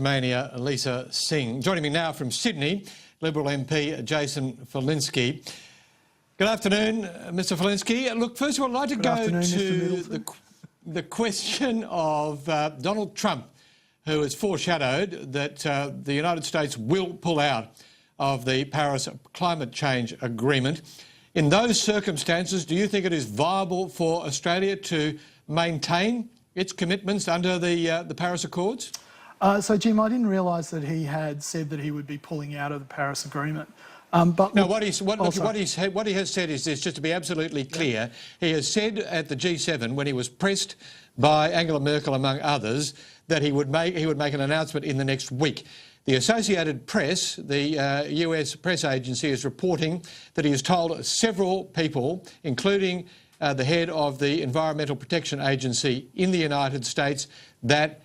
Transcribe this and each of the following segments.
Tasmania, Lisa Singh. Joining me now from Sydney, Liberal MP Jason Falinski. Good afternoon, Mr Falinski. Look, first of all, I'd like to go to the question of Donald Trump, who has foreshadowed that the United States will pull out of the Paris Climate Change Agreement. In those circumstances, do you think it is viable for Australia to maintain its commitments under the Paris Accords? So, Jim, I didn't realise that he had said that he would be pulling out of the Paris Agreement. No, what he has said is this, just to be absolutely clear. He has said at the G7, when he was pressed by Angela Merkel, among others, that he would make an announcement in the next week. The Associated Press, the US press agency, is reporting that he has told several people, including the head of the Environmental Protection Agency in the United States, that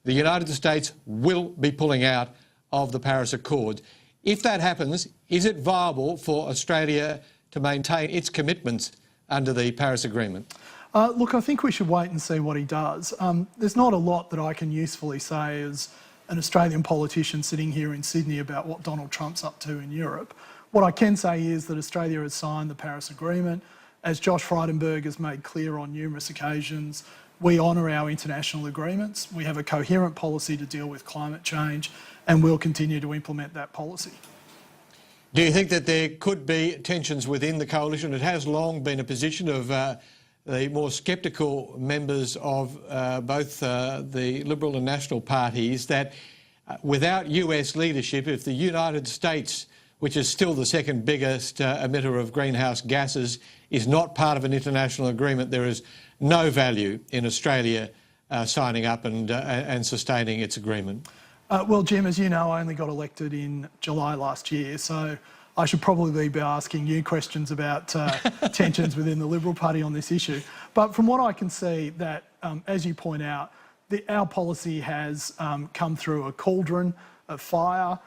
the United States will be pulling out of the Paris Accords. If that happens, is it viable for Australia to maintain its commitments under the Paris Agreement? Look, I think we should wait and see what he does. There's not a lot that I can usefully say as an Australian politician sitting here in Sydney about what Donald Trump's up to in Europe. What I can say is that Australia has signed the Paris Agreement. As Josh Frydenberg has made clear on numerous occasions, we honour our international agreements. We have a coherent policy to deal with climate change, and we'll continue to implement that policy. Do you think that there could be tensions within the coalition? It has long been a position of the more sceptical members of both the Liberal and National parties that without US leadership, if the United States, which is still the second biggest emitter of greenhouse gases, is not part of an international agreement, there is no value in Australia signing up and sustaining its agreement. Well, Jim, as you know, I only got elected in July last year, so I should probably be asking you questions about tensions within the Liberal Party on this issue. But from what I can see, that, as you point out, our policy has come through a cauldron of fire.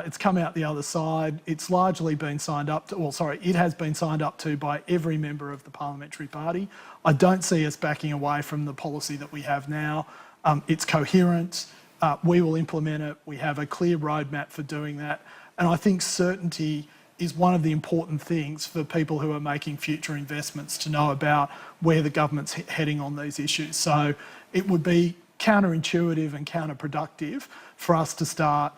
It's come out the other side. It's largely been signed up to, it has been signed up to by every member of the parliamentary party. I don't see us backing away from the policy that we have now. It's coherent. We will implement it. We have a clear roadmap for doing that. And I think certainty is one of the important things for people who are making future investments to know about where the government's heading on these issues. So it would be counterintuitive and counterproductive for us to start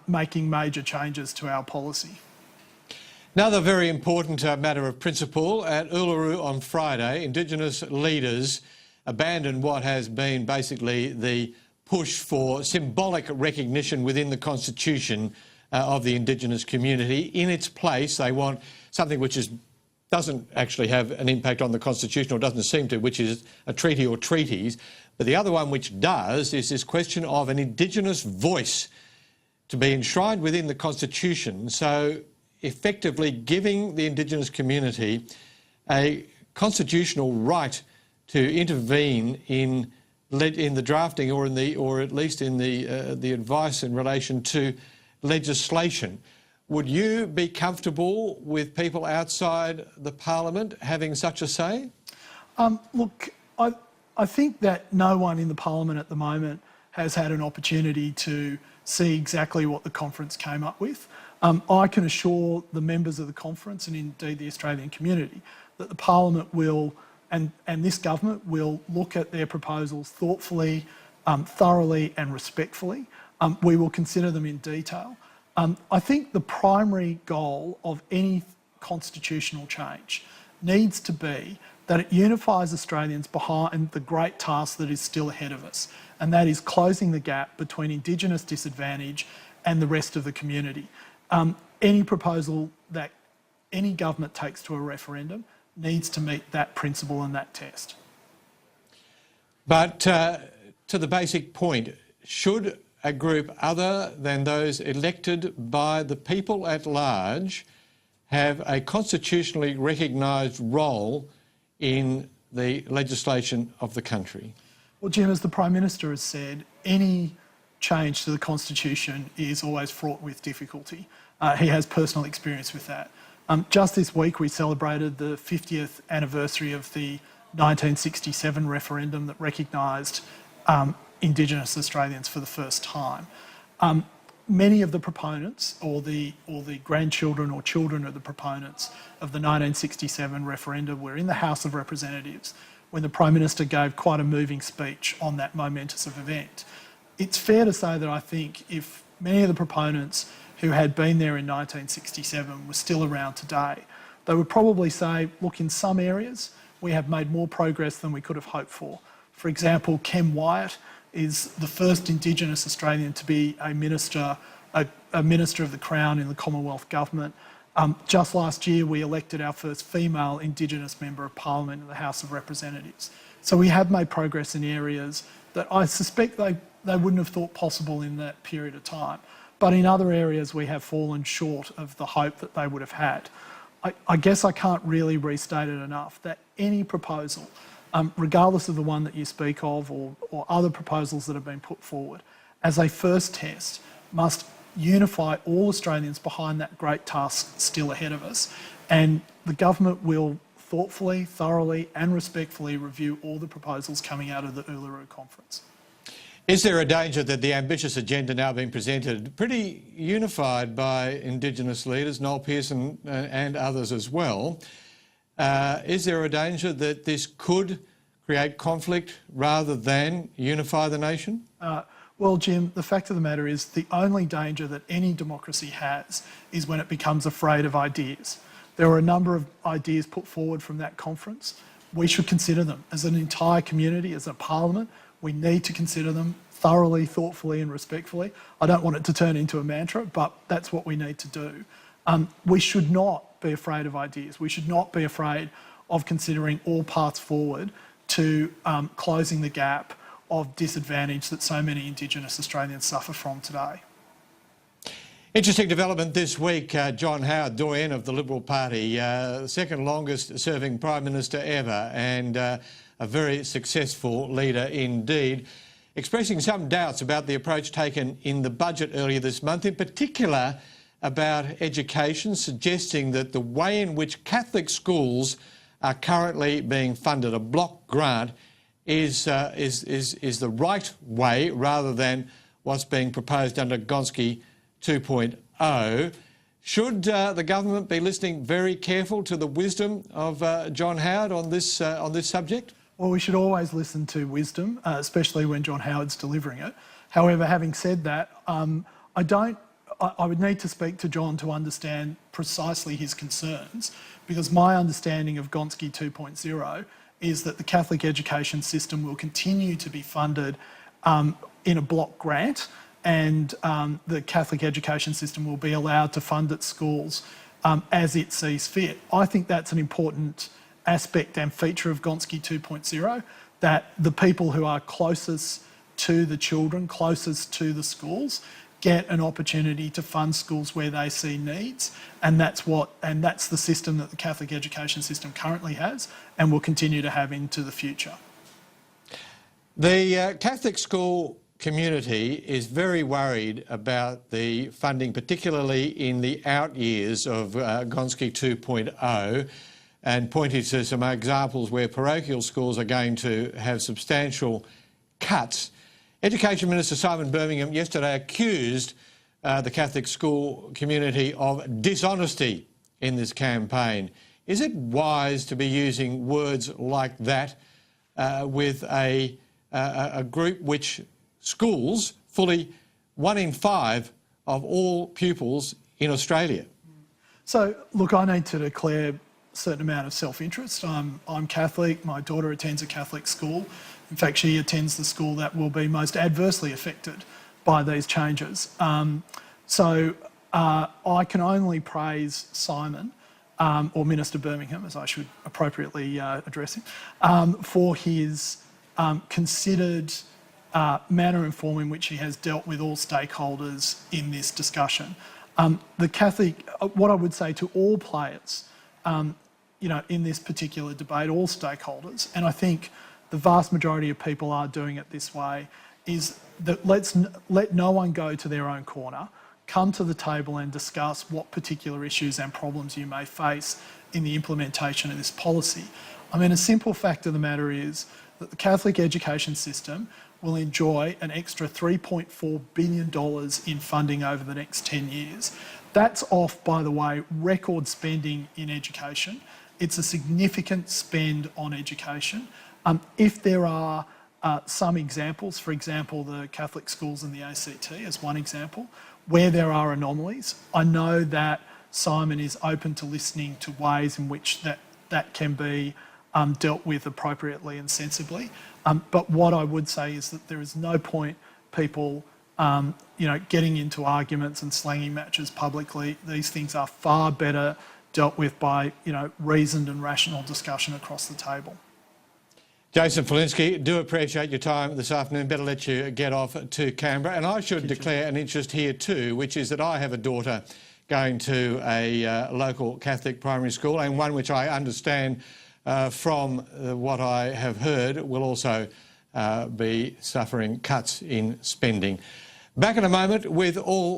making major changes to our policy. Another very important matter of principle. At Uluru on Friday, Indigenous leaders abandoned what has been basically the push for symbolic recognition within the Constitution of the Indigenous community. In its place, they want something which doesn't actually have an impact on the Constitution, or doesn't seem to, which is a treaty or treaties. But the other one which does is this question of an Indigenous voice to be enshrined within the Constitution, so effectively giving the Indigenous community a constitutional right to intervene in the drafting or at least in the advice in relation to legislation. Would you be comfortable with people outside the Parliament having such a say? Look, I think that no one in the Parliament at the moment has had an opportunity to see exactly what the conference came up with. I can assure the members of the conference and indeed the Australian community that the Parliament will and this government will look at their proposals thoughtfully, thoroughly and respectfully. We will consider them in detail. I think the primary goal of any constitutional change needs to be that it unifies Australians behind the great task that is still ahead of us, and that is closing the gap between Indigenous disadvantage and the rest of the community. Any proposal that any government takes to a referendum needs to meet that principle and that test. But to the basic point, should a group other than those elected by the people at large have a constitutionally recognised role in the legislation of the country? Well, Jim, as the Prime Minister has said, any change to the Constitution is always fraught with difficulty. He has personal experience with that. Just this week we celebrated the 50th anniversary of the 1967 referendum that recognised Indigenous Australians for the first time. Many of the proponents or the grandchildren or children of the proponents of the 1967 referendum were in the House of Representatives when the Prime Minister gave quite a moving speech on that momentous event. It's fair to say that I think if many of the proponents who had been there in 1967 were still around today, they would probably say, look, in some areas we have made more progress than we could have hoped for. For example, Kem Wyatt is the first Indigenous Australian to be a minister of the Crown in the Commonwealth Government. Just last year, we elected our first female Indigenous Member of Parliament in the House of Representatives. So we have made progress in areas that I suspect they wouldn't have thought possible in that period of time. But in other areas, we have fallen short of the hope that they would have had. I guess I can't really restate it enough that any proposal, regardless of the one that you speak of or other proposals that have been put forward, as a first test, must unify all Australians behind that great task still ahead of us. And the government will thoughtfully, thoroughly and respectfully review all the proposals coming out of the Uluru Conference. Is there a danger that the ambitious agenda now being presented, pretty unified by Indigenous leaders, Noel Pearson and others as well, is there a danger that this could create conflict rather than unify the nation? Well, Jim, the fact of the matter is the only danger that any democracy has is when it becomes afraid of ideas. There were a number of ideas put forward from that conference. We should consider them. As an entire community, as a parliament, we need to consider them thoroughly, thoughtfully and respectfully. I don't want it to turn into a mantra, but that's what we need to do. We should not be afraid of ideas. We should not be afraid of considering all paths forward to closing the gap of disadvantage that so many Indigenous Australians suffer from today. Interesting development this week. John Howard, doyen of the Liberal Party, the second longest serving Prime Minister ever and a very successful leader indeed, expressing some doubts about the approach taken in the budget earlier this month, in particular about education, suggesting that the way in which Catholic schools are currently being funded, a block grant, is the right way rather than what's being proposed under Gonski 2.0. Should the government be listening very careful to the wisdom of John Howard on this subject? Well, we should always listen to wisdom, especially when John Howard's delivering it. However, having said that, I would need to speak to John to understand precisely his concerns, because my understanding of Gonski 2.0 is that the Catholic education system will continue to be funded in a block grant, and the Catholic education system will be allowed to fund its schools as it sees fit. I think that's an important aspect and feature of Gonski 2.0, that the people who are closest to the children, closest to the schools, get an opportunity to fund schools where they see needs, and that's the system that the Catholic education system currently has and will continue to have into the future. The Catholic school community is very worried about the funding, particularly in the out years of Gonski 2.0, and pointed to some examples where parochial schools are going to have substantial cuts. Education Minister Simon Birmingham yesterday accused the Catholic school community of dishonesty in this campaign. Is it wise to be using words like that with a group which schools fully 1 in 5 of all pupils in Australia? So, look, I need to declare a certain amount of self-interest. I'm Catholic, my daughter attends a Catholic school. In fact, she attends the school that will be most adversely affected by these changes. So I can only praise Simon, or Minister Birmingham, as I should appropriately address him, for his considered manner and form in which he has dealt with all stakeholders in this discussion. The Catholic, what I would say to all players, in this particular debate, all stakeholders, and I think the vast majority of people are doing it this way, is that let no one go to their own corner. Come to the table and discuss what particular issues and problems you may face in the implementation of this policy. I mean, a simple fact of the matter is that the Catholic education system will enjoy an extra $3.4 billion in funding over the next 10 years. That's off, by the way, record spending in education. It's a significant spend on education. If there are some examples, for example, the Catholic schools and the ACT as one example, where there are anomalies, I know that Simon is open to listening to ways in which that can be dealt with appropriately and sensibly. But what I would say is that there is no point people getting into arguments and slanging matches publicly. These things are far better dealt with by reasoned and rational discussion across the table. Jason Falinski, do appreciate your time this afternoon. Better let you get off to Canberra. And I should declare an interest here too, which is that I have a daughter going to a local Catholic primary school, and one which I understand from what I have heard will also be suffering cuts in spending. Back in a moment with all